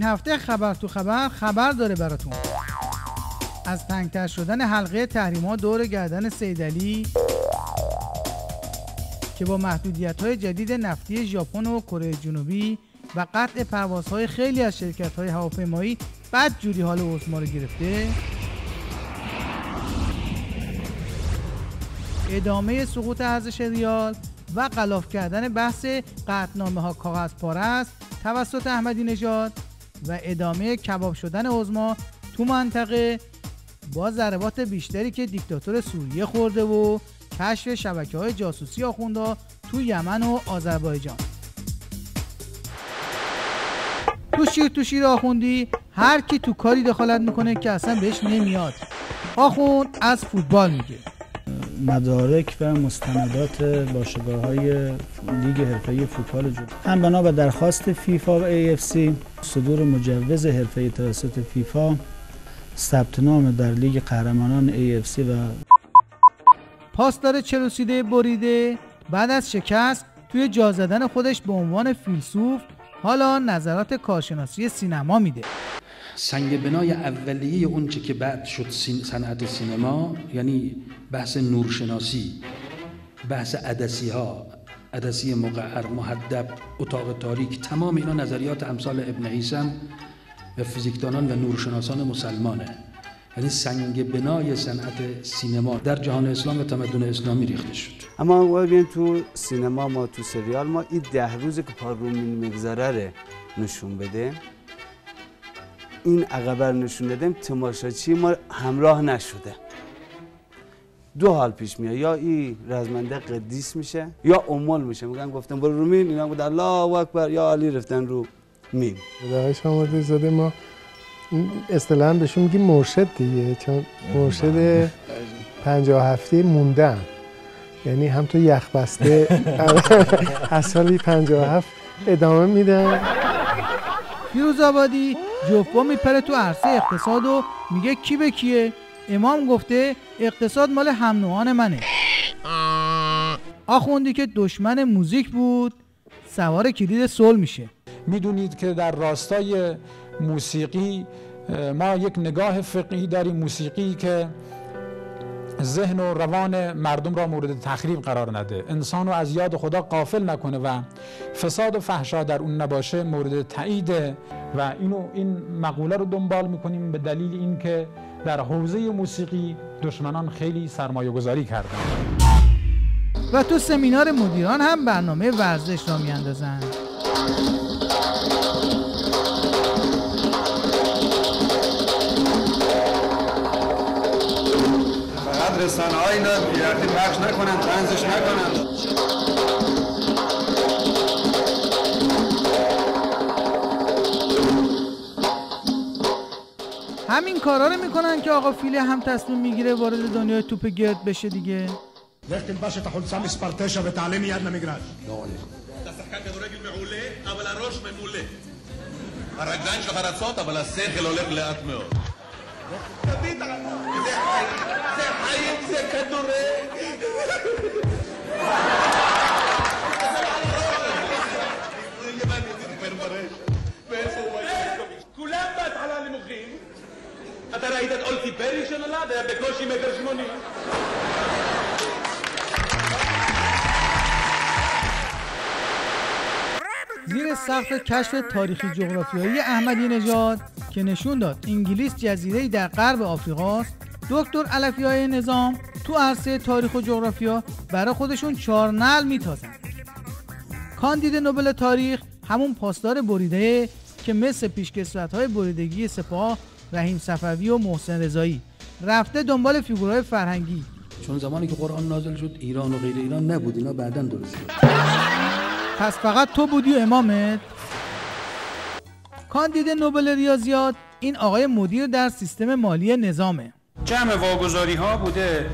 هفته خبر تو خبر داره براتون. از تنگ‌تر شدن حلقه تحریم‌ها دور گردن سیدعلی که با محدودیت‌های جدید نفتی ژاپن و کره جنوبی و قطع پروازهای خیلی از شرکت‌های هواپیمایی بدجوری حال عثمان رو گرفته، ادامه سقوط ارزش ریال و غلاف کردن بحث قطعنامه‌ها کاغذ پاره است توسط احمدی نژاد و ادامه کباب شدن عظما تو منطقه با ضربات بیشتری که دیکتاتور سوریه خورده و کشف شبکه‌های جاسوسی آخوندا تو یمن و آذربایجان. تو شیر آخوندی هر کی تو کاری دخالت میکنه که اصلا بهش نمیاد. آخوند از فوتبال میگه. مدارک و مستندات باشگاه‌های لیگ حرفه‌ای فوتبال جدید هم بنا به درخواست فیفا و AFC صدور مجوز حرفه‌ای توسط فیفا ثبت نام در لیگ قهرمانان AFC و پاسدار چلوسیده بریده بعد از شکست توی جا زدن خودش به عنوان فیلسوف حالا نظرات کارشناسی سینما میده. سنگ بنای اولیه اون چه که بعد شد صنعت سینما، یعنی بحث نورشناسی، بحث عدسی مقعر، محدب، اتاق تاریک، تمام اینا نظریات امثال ابن هیثم و فیزیکدانان و نورشناسان مسلمانه. یعنی سنگ بنای صنعت سینما در جهان اسلام و تمدن اسلامی ریخته شد. اما ببین تو سینما ما تو سریال ما این 10 روزی که پارومین میگذره نشون بده، این عقبر نشون دادیم تماشاچی ما همراه نشده. دو حال پیش میاد، یا این رزمنده قدیس میشه یا امول میشه، میگن گفتن برو رو مین، اینا گفت الله اکبر یا علی رفتن رو مین. آقای شامردی زاده ما اصطلاحاً بهشون میگیم مرشد دیگه، چون مرشد 57 موندن، یعنی هم تو یخ بسته از سالی 57 ادامه میدن. فیروز آبادی جفا میپره تو عرصه اقتصاد و میگه کی به کیه؟ امام گفته اقتصاد مال هم نوعان منه. آخوندی که دشمن موزیک بود سوار کلید صلح میشه. میدونید که در راستای موسیقی ما یک نگاه فقهی داریم، موسیقی که ذهن و روان مردم را مورد تخریب قرار نده، انسان رو از یاد خدا غافل نکنه و فساد و فحشا در اون نباشه، مورد تاییده و این مقوله رو دنبال میکنیم به دلیل اینکه در حوزه موسیقی دشمنان خیلی سرمایه گذاری کردن. و تو سمینار مدیران هم برنامه ورزش را میاندازن. فقط رسانه‌های اینا بی‌ربطی پخش نکنن، طنزش نکنن. همین کارا رو میکنن که آقا فیله هم تصمیم میگیره وارد دنیای توپ گرد بشه دیگه. لكن باشا تحول سامي سبارتاشا بتعليمي ادنى مجراش ده سكان كده راجل معولي قبل الروش ممولي الرجلان شهرت صوت قبل الساخل ولق لقت مو زي حي زي كدوري كلام بات على المخيم أترى إذا قلتي بيري شنو لا ده بكوشي مدرجموني. زیر سقف کشف تاریخی جغرافیایی احمدی نژاد که نشون داد انگلیس جزیره‌ای در غرب آفریقاست، دکتر علفی‌های نظام تو عرصه تاریخ و جغرافیا برای خودشون 4 نعل میتازن. کاندید نوبل تاریخ همون پاسدار بریده که مثل پیشکسوت‌های بریدگی سپاه رحیم صفوی و محسن رضایی رفته دنبال فیگورهای فرهنگی. چون زمانی که قرآن نازل شد ایران و غیر ایران نبود، اینا بعداً درست شد. پس فقط تو بودی و امامت؟ کاندید نوبل ریاضیات این آقای مدیر در سیستم مالی نظامه. جمع واگذاری ها بوده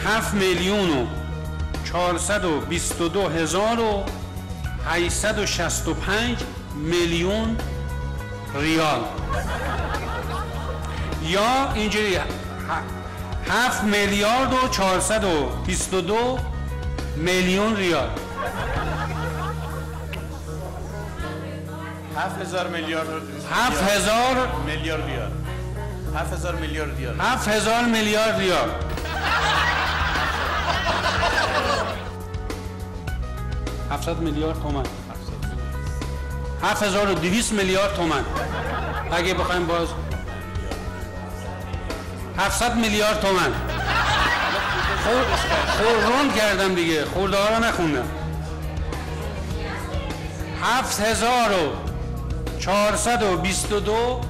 7,422,865 میلیون ریال، یا اینجوری 7,422 میلیون ریال. 7000 میلیارد 7000 میلیارد ریال 7000 میلیارد ریال 7000 میلیارد ریال 700 میلیارد تومان 7200 میلیارد تومان اگه بخوایم باز 700 میلیارد تومان خورد کردم دیگه خورده ها رو نخوندم 7422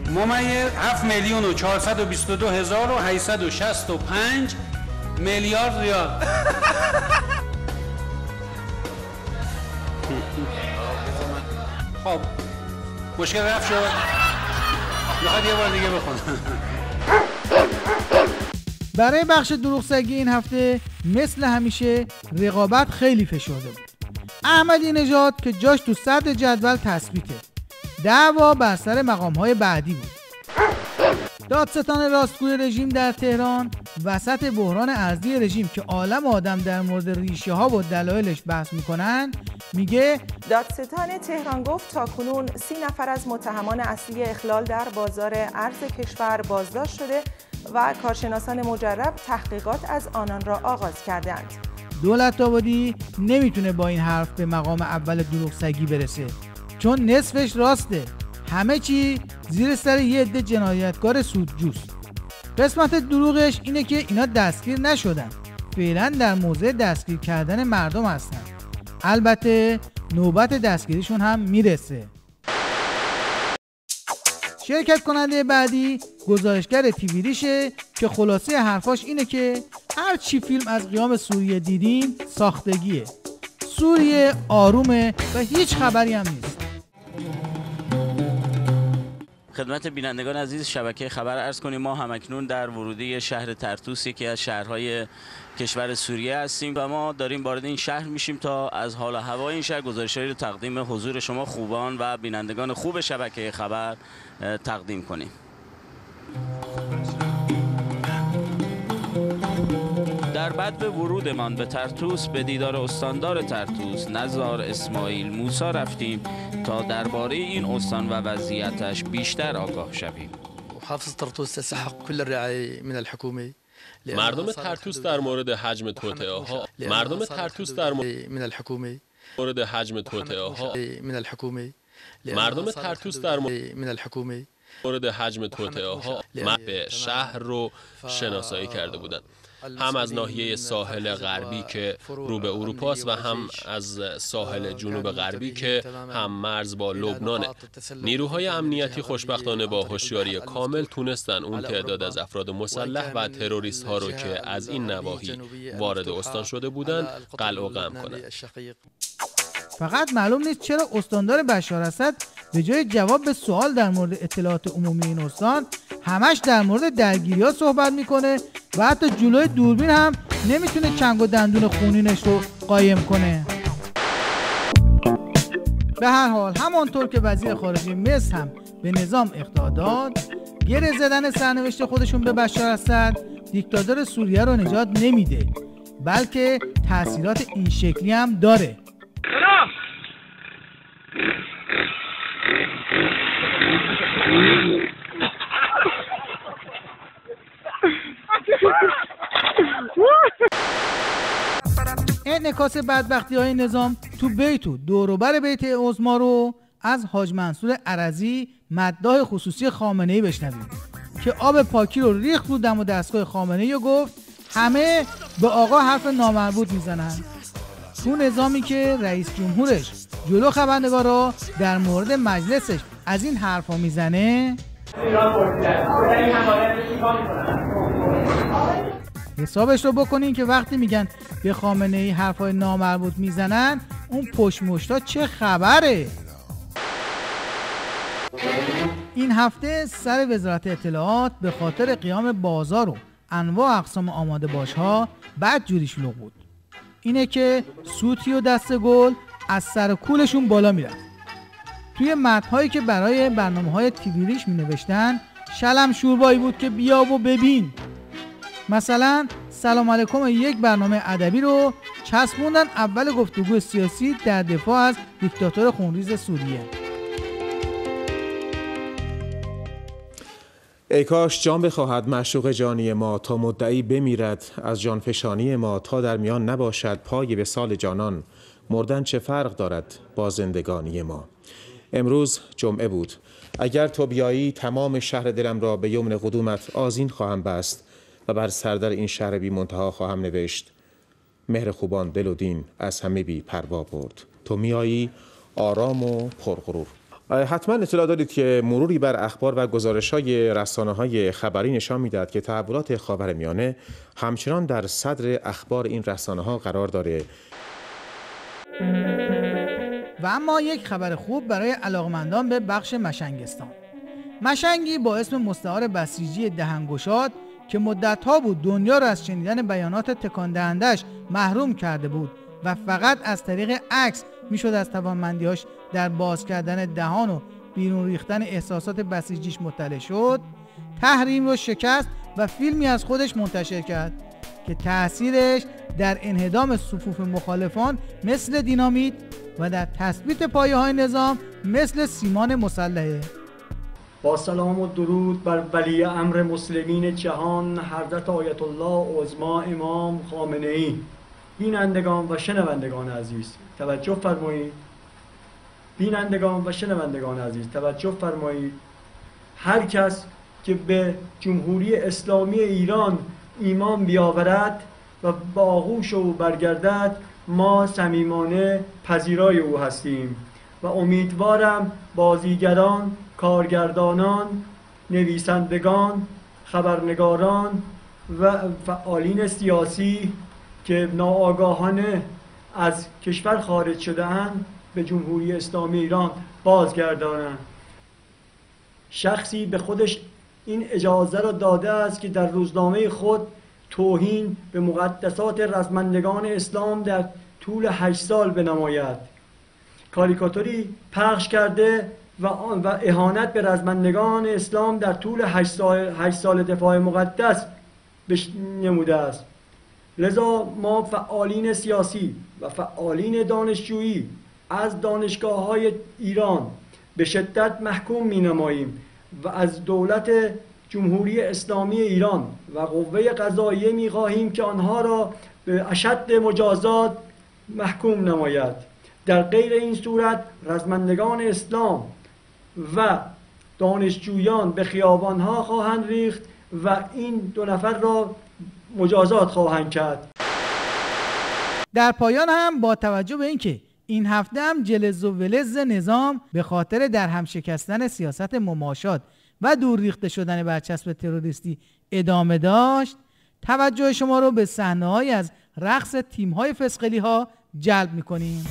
ممیز 7,422,865 میلیارد ریال خب مشکل رفت شد میخواد یه بار دیگه بخونم. برای بخش دروغسگی این هفته مثل همیشه رقابت خیلی فشرده بود. احمدی نژاد که جاش تو صدر جدول تثبیته، دعوا بر سر مقام‌های بعدی بود. دادستان راستگوی رژیم در تهران وسط بحران ارضی رژیم که عالم آدم در مورد ریشه ها و دلایلش بحث میکنن میگه دادستان تهران گفت تاکنون 30 نفر از متهمان اصلی اخلال در بازار ارز کشور بازداشت شده و کارشناسان مجرب تحقیقات از آنان را آغاز کردند. دولت‌آبادی نمیتونه با این حرف به مقام اول دروغسگی برسه، چون نصفش راسته، همه چی زیر سر یه عده جنایتکار سودجوست. قسمت دروغش اینه که اینا دستگیر نشدن، فعلا در موضع دستگیر کردن مردم هستن. البته نوبت دستگیریشون هم میرسه. شرکت کننده بعدی گزارشگر تیویریشه که خلاصه حرفاش اینه که هر چی فیلم از قیام سوریه دیدیم ساختگیه. سوریه آرومه و هیچ خبری هم نیست. خدمت بینندگان عزیز شبکه خبر عرض کنیم ما همکنون در ورودی شهر طرطوس یکی از شهرهای کشور سوریه هستیم و ما داریم وارد این شهر میشیم تا از حال و هوای این شهر گزارش‌هایی رو تقدیم حضور شما خوبان و بینندگان خوب شبکه خبر تقدیم کنیم. در بدو ورودمان به طرطوس به دیدار استاندار طرطوس نزار اسماعیل موسی رفتیم تا درباره این استان و وضعیتش بیشتر آگاه شویم. محافظ طرطوس تستحق كل الرعاية من الحكومة. مردم طرطوس در مورد حجم توطئه‌ها مردم طرطوس در من الحكومة مورد حجم توطئه‌ها من الحكومة مردم طرطوس در من الحكومة مورد حجم توطئه‌ها به شهر رو شناسایی کرده بودند، هم از ناحیه ساحل غربی که رو به اروپا است و هم از ساحل جنوب غربی که هم مرز با لبنان. نیروهای امنیتی خوشبختانه با هوشیاری کامل تونستن اون تعداد از افراد مسلح و تروریست ها رو که از این نواحی وارد استان شده بودند قلع و قمع کنند. فقط معلوم نیست چرا استاندار بشار اسد به جای جواب به سوال در مورد اطلاعات عمومی این استان همش در مورد درگیری‌ها صحبت میکنه و حتی جلوی دوربین هم نمیتونه چنگ و دندون خونینش رو قایم کنه. به هر حال همانطور که وزیر خارجه مصر هم به نظام اخطار داد، گره زدن سرنوشت خودشون به بشار اسد دیکتاتور سوریه رو نجات نمیده، بلکه تأثیرات این شکلی هم داره. انعکاس بدبختی‌های نظام تو بیت و دوروبر بیت عظما رو از حاج منصور عرضی مداح خصوصی خامنه‌ای بشنویم که آب پاکی رو ریخت رو دم و دستگاه خامنه‌ای و گفت همه به آقا حرف نامربوط میزنن. تو نظامی که رئیس جمهورش جلو خبرنگارا در مورد مجلسش از این حرفا میزنه، حسابش رو بکنین که وقتی میگن به خامنه‌ای حرفای نامربوط میزنن اون پشت مشتا چه خبره. این هفته سر وزارت اطلاعات به خاطر قیام بازار و انواع اقسام آماده باشها بد جوری شلوغ بود. اینه که سوتی و دست گل از سر کولشون بالا میرفت. توی متن‌هایی که برای برنامه‌های تیویریش مینوشتن شلم شوربایی بود که بیا و ببین. مثلا سلام علیکم یک برنامه ادبی رو چسبوندن اول گفتگو سیاسی در دفاع از دیکتاتور خونریز سوریه. ای کاش جان بخواهد معشوق جانی ما تا مدعی بمیرد از جانفشانی ما، تا در میان نباشد پای وصال جانان، مردن چه فرق دارد با زندگانی ما. امروز جمعه بود، اگر تو بیایی تمام شهر دلم را به یمن قدومت آذین خواهم بست و بر سردر این شهر بی منتها خواهم نوشت مهر خوبان دل و دین از همه بی پروا برد. تو میایی آرام و پرغرور. حتما اطلاع دارید که مروری بر اخبار و گزارش‌های رسانه‌های خبری نشان می‌دهد که تحولات خاورمیانه همچنان در صدر اخبار این رسانه‌ها قرار داره. و اما یک خبر خوب برای علاقمندان به بخش مشنگستان. مشنگی با اسم مستعار بسیجی دهنگشاد که مدت‌ها بود دنیا را از شنیدن بیانات تکان دهندش محروم کرده بود و فقط از طریق عکس میشد از توانمندی‌هاش در باز کردن دهان و بیرون ریختن احساسات بسیجیش مطلع شد، تحریم رو شکست و فیلمی از خودش منتشر کرد که تأثیرش در انهدام صفوف مخالفان مثل دینامیت و در تثبیت پایه‌های نظام مثل سیمان مسلحه. با سلام و درود بر ولی امر مسلمین جهان حضرت آیت الله عظمی امام خامنه‌ای. بینندگان و شنوندگان عزیز توجه فرمایید. بینندگان و شنوندگان عزیز توجه فرمایید. هر کس که به جمهوری اسلامی ایران ایمان بیاورد و با آغوش او برگردد، ما صمیمانه پذیرای او هستیم و امیدوارم بازیگران، کارگردانان، نویسندگان، خبرنگاران و فعالین سیاسی که ناآگاهانه از کشور خارج شده‌اند به جمهوری اسلامی ایران بازگردانند. شخصی به خودش این اجازه را داده است که در روزنامه خود توهین به مقدسات رزمندگان اسلام در طول 8 سال بنماید. کاریکاتوری پخش کرده و اهانت به رزمندگان اسلام در طول 8 سال دفاع مقدس نموده است. لذا ما فعالین سیاسی و فعالین دانشجویی از دانشگاه‌های ایران به شدت محکوم می‌نماییم و از دولت جمهوری اسلامی ایران و قوه قضاییه می‌خواهیم که آنها را به اشد مجازات محکوم نماید. در غیر این صورت رزمندگان اسلام و دانشجویان به خیابان‌ها خواهند ریخت و این 2 نفر را مجازات خواهند کرد. در پایان هم با توجه به اینکه این هفته هم جلز و ولز نظام به خاطر در هم شکستن سیاست مماشات و دور ریخته شدن برچسب تروریستی ادامه داشت، توجه شما رو به صحنه‌هایی از رقص تیم‌های فسقلی‌ها جلب می‌کنیم.